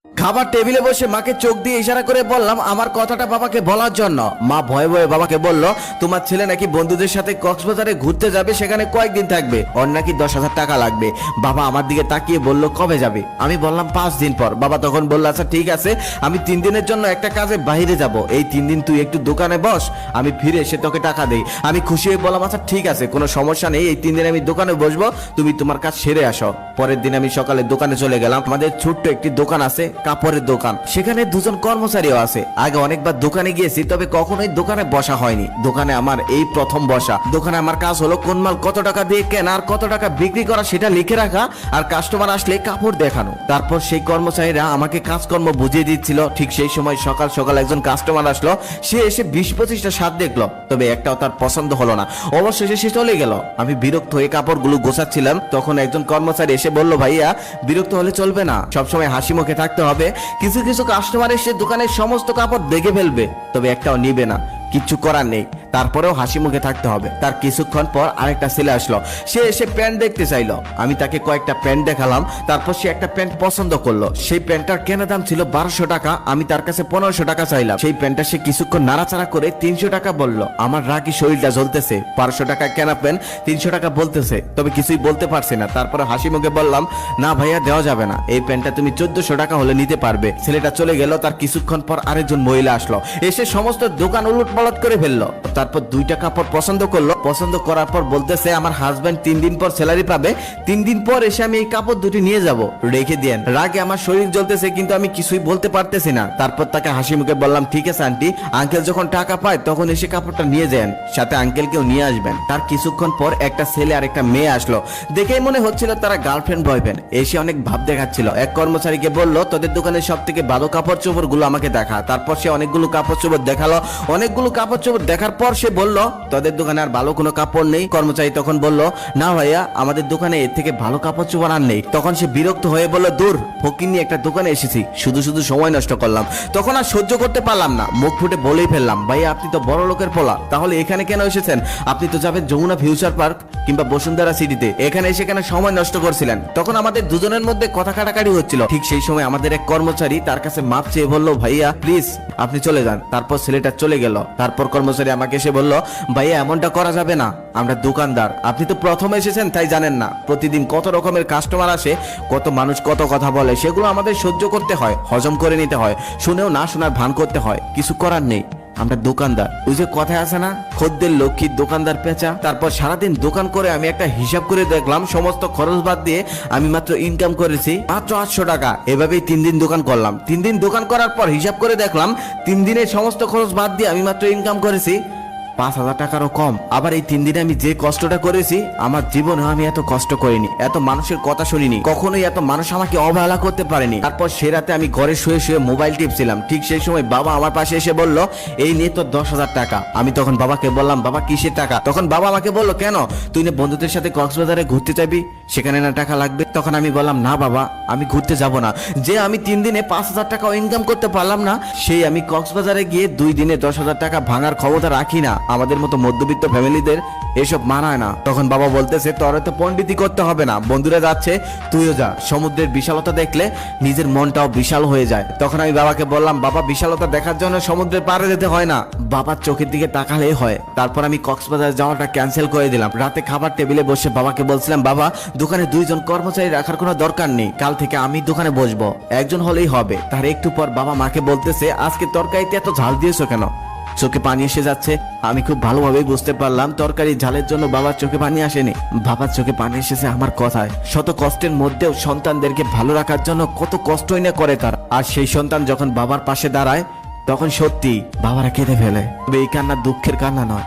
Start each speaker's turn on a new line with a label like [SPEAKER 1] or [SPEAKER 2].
[SPEAKER 1] খাবার টেবিলে বসে মাকে চোখ দিয়ে ইশারা করে বললাম আমার কথাটা বাবাকে বলার জন্য। মা ভয়ে ভয়ে বাবাকে বলল, তোমার ছেলে নাকি বন্ধুদের সাথে কক্সবাজারে ঘুরতে যাবে, সেখানে কয়েকদিন থাকবে, ওর নাকি 10,000 টাকা লাগবে। বাবা আমার দিকে তাকিয়ে বলল, কবে যাবে? আমি বললাম 5 দিন পর। বাবা তখন বলল, আচ্ছা ঠিক আছে, আমি 3 দিনের জন্য একটা কাজে বাইরে যাব, এই 3 দিন তুই একটু দোকানে বস, আমি ফিরে এসে তোকে টাকা দেই। আমি খুশি হয়ে বললাম, আচ্ছা ঠিক আছে, কোনো সমস্যা নেই, এই 3 দিন আমি দোকানে বসবো, তুমি তোমার কাজ সেরে আসো। পরের দিন আমি সকালে দোকানে চলে গেলাম। আমাদের ছোট্ট একটি দোকান আছে, কাপড়ের দোকান, সেখানে 2জন কর্মচারীও আছে। আগে অনেকবার দোকানে গিয়েছি, তবে কখনোই দোকানে বসা হয়নি। দোকানে আমার এই প্রথম বসা। দোকানে আমার কাজ হলো কোন মাল কত টাকা দিয়ে কেনা আর কত টাকা বিক্রি করা সেটা লিখে রাখা, আর কাস্টমার আসলে কাপড় দেখানো। তারপর সেই কর্মচারীরা আমাকে কাজকর্ম বুঝিয়ে দিচ্ছিল। ঠিক সেই সময় সকাল সকাল একজন কাস্টমার আসলো। সে এসে 20-25টা শার্ট দেখলো, তবে একটাও তার পছন্দ হলো না। অবশেষে সে চলে গেল। আমি বিরক্ত হয়ে কাপড়গুলো গোছাচ্ছিলাম, তখন একজন কর্মচারী এসে বলল, ভাইয়া বিরক্ত হলে চলবে না, সবসময় হাসি মুখে থাকতে হবে। কিছু কিছু কাস্টমার এসে দোকানের সমস্ত কাপড় দেখে ফেলবে, তবে একটাও নিবে না, কিচ্ছু করার নেই, তারপরেও হাসি মুখে থাকতে হবে। তার কিছুক্ষণ পর আরেকটা ছেলে আসলো। সে এসে প্যান্ট দেখতে চাইলো। আমি তাকে কয়েকটা প্যান্ট দেখালাম। তারপর সে একটা প্যান্ট পছন্দ করলো। সেই প্যান্টটার কেনা দাম ছিল 1200 টাকা। আমি তার কাছে 1500 টাকা চাইলাম। সেই প্যান্টটা সে কিছুক্ষণ নাড়াচাড়া করে 300 টাকা বললো। আমার রাগি শরীরটা জ্বলতেছে। 1200 টাকা কেনা প্যান্ট 300 টাকা বলতেছে, তবে কিছুই বলতে পারছি না। তারপরে হাসি মুখে বললাম, না ভাইয়া দেওয়া যাবে না, এই প্যান্টটা তুমি 1400 টাকা হলে নিতে পারবে। ছেলেটা চলে গেল। তার কিছুক্ষণ পর আরেকজন মহিলা আসলো। এসে সমস্ত দোকান উলট পালট করে ফেললো। তারপর 2টা কাপড় পছন্দ করলো। পছন্দ করার পর বলতেছে, আমার হাজবেন্ড 3 দিন পর স্যালারি পাবে, 3 দিন পর এসে আমি এই কাপড় দুটি নিয়ে যাব, রেখে দেন। রাগে আমার শরীর জ্বলতেছে, কিন্তু আমি কিছুই বলতে পারতেছি না। তারপর তাকে হাসি মুখে বললাম, ঠিক আছে আন্টি, আঙ্কেল যখন টাকা পায় তখন এসে কাপড়টা নিয়ে যান, সাথে আঙ্কেলকেও নিয়ে আসবেন। তার কিছুক্ষণ পর একটা ছেলে আর একটা মেয়ে আসলো। দেখেই মনে হচ্ছিল তারা গার্লফ্রেন্ড বয়ফ্রেন্ড। এসে অনেক ভাব দেখাচ্ছিল। এক কর্মচারীকে বলল, তোদের দোকানের সব থেকে ভালো কাপড় চোপড় গুলো আমাকে দেখা। তারপর সে অনেকগুলো কাপড় চোপড় দেখালো। অনেকগুলো কাপড় চোপড় দেখার পর সে বলল, তোদের দোকানে আর ভালো কোনো কাপড় নেই? কর্মচারী তখন বলল, না ভাইয়া, আমাদের দোকানে এর থেকে ভালো কাপড় চোপড় আর নেই। তখন সে বিরক্ত হয়ে বলল, দূর, ফকির নিয়ে একটা দোকানে এসেছি, শুধু শুধু সময় নষ্ট করলাম। তখন আর সহ্য করতে পারলাম না, মুখ ফুটে বলেই ফেললাম, ভাইয়া আপনি তো বড় লোকের পোলা, তাহলে এখানে কেন এসেছেন? আপনি তো যাবেন যমুনা ফিউচার পার্ক কিংবা বসুন্ধরা সিটিতে, এখানে এসে কেন সময় নষ্ট করছিলেন? তখন আমাদের দুজনের মধ্যে কথা কাটাকাটি হচ্ছিল। ঠিক সেই সময় আমাদের এক কর্মচারী তার কাছে মাপ চেয়ে বলল, ভাইয়া প্লিজ আপনি চলে যান। তারপর ছেলেটা চলে গেল। তারপর কর্মচারী আমাকে এসে বলল, ভাইয়া এমনটা করা যাবে না, আমরা দোকানদার, আপনি তো প্রথম এসেছেন তাই জানেন না, প্রতিদিন কত রকমের কাস্টমার আসে, কত মানুষ কত কথা বলে, সেগুলো আমাদের সহ্য করতে হয়, হজম করে নিতে হয়, শুনেও না শোনার ভান করতে হয়, কিছু করার নেই, আমরা দোকানদার। ওই যে কথায় আছে না, খদ্দের লক্ষ্মী দোকানদার পেঁচা। তারপর সারাদিন দোকান করে আমি একটা হিসাব করে দেখলাম, সমস্ত খরচ বাদ দিয়ে আমি মাত্র ইনকাম করেছি মাত্র 800 টাকা। এভাবেই 3 দিন দোকান করলাম। 3 দিন দোকান করার পর হিসাব করে দেখলাম 3 দিনের সমস্ত খরচ বাদ দিয়ে আমি মাত্র ইনকাম করেছি 5000 টাকারও কম। আবার এই 3 দিনে আমি যে কষ্টটা করেছি, আমার জীবনে আমি এত কষ্ট করিনি, এত মানুষের কথা শুনিনি, কখনোই এত মানুষ আমাকে অবহেলা করতে পারেনি। তারপর সে রাতে আমি ঘরে শুয়ে শুয়ে মোবাইল টিপছিলাম। ঠিক সেই সময় বাবা আমার পাশে এসে বলল, এই নিয়ে তোর 10,000 টাকা। আমি তখন বাবাকে বললাম, বাবা কিসের টাকা? তখন বাবা আমাকে বলল, কেন, তুই না বন্ধুদের সাথে কক্সবাজারে ঘুরতে যাবি, সেখানে না টাকা লাগবে? তখন আমি বললাম, না বাবা, আমি ঘুরতে যাব না। যে আমি 3 দিনে 5000 টাকা ইনকাম করতে পারলাম না, সেই আমি কক্সবাজারে গিয়ে 2 দিনে 10,000 টাকা ভাঙার ক্ষমতা রাখি না। আমাদের মতো মধ্যবিত্ত ফ্যামিলিদের এসব মানায় না। তখন বাবা বলতেছে, তোর তো পণ্ডিতি করতে হবে না, বন্ধুরা যাচ্ছে তুইও যা, সমুদ্রের বিশালতা দেখলে নিজের মনটাও বিশাল হয়ে যায়। তখন আমি বাবাকে বললাম, বাবা বিশালতা দেখার জন্য সমুদ্রের পাড়ে যেতে হয় না, বাবার চোখের দিকে তাকালেই হয়। তারপর আমি কক্সবাজার যাওয়াটা ক্যান্সেল করে দিলাম। রাতে খাবার টেবিলে বসে বাবাকে বলছিলাম, বাবা দোকানে 2 জন কর্মচারী রাখার কোনো দরকার নেই, কাল থেকে আমি দোকানে বসবো, একজন হলেই হবে। তার একটু পর বাবা মাকে বলতেছে, আজকে তরকারিতে এত ঝাল দিয়েছো কেন? চোখে পানি এসে যাচ্ছে। আমি খুব ভালোভাবেই বুঝতে পারলাম তরকারি ঝালের জন্য বাবার চোখে পানি আসেনি, বাবার চোখে পানি এসেছে আমার কথায়। শত কষ্টের মধ্যেও সন্তানদেরকে ভালো রাখার জন্য কত কষ্টই না করে তার। আর সেই সন্তান যখন বাবার পাশে দাঁড়ায়, তখন সত্যি বাবারা কেঁদে ফেলে। তবে এই কান্না দুঃখের কান্না নয়,